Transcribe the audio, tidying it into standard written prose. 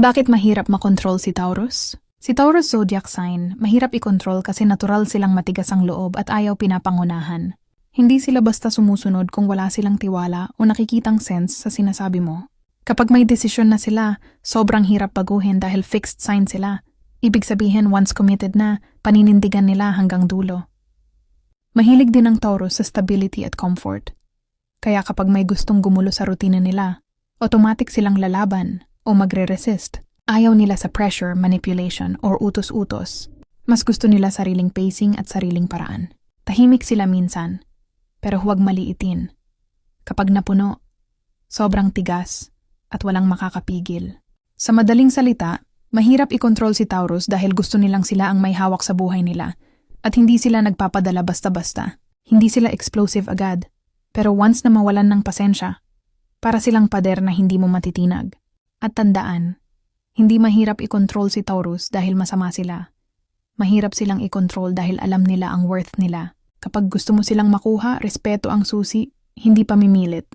Bakit mahirap makontrol si Taurus? Si Taurus zodiac sign, mahirap ikontrol kasi natural silang matigas ang loob at ayaw pinapangunahan. Hindi sila basta sumusunod kung wala silang tiwala o nakikitang sense sa sinasabi mo. Kapag may desisyon na sila, sobrang hirap baguhin dahil fixed sign sila. Ibig sabihin once committed na, paninindigan nila hanggang dulo. Mahilig din ang Taurus sa stability at comfort. Kaya kapag may gustong gumulo sa rutina nila, automatic silang lalaban o magre-resist. Ayaw nila sa pressure, manipulation, or utos-utos. Mas gusto nila sariling pacing at sariling paraan. Tahimik sila minsan, pero huwag maliitin. Kapag napuno, sobrang tigas at walang makakapigil. Sa madaling salita, mahirap ikontrol si Taurus dahil gusto nilang sila ang may hawak sa buhay nila at hindi sila nagpapadala basta-basta. Hindi sila explosive agad, pero once na mawalan ng pasensya, para silang pader na hindi mo matitinag. At tandaan, hindi mahirap ikontrol si Taurus dahil masama sila. Mahirap silang ikontrol dahil alam nila ang worth nila. Kapag gusto mo silang makuha, respeto ang susi, hindi pamimilit.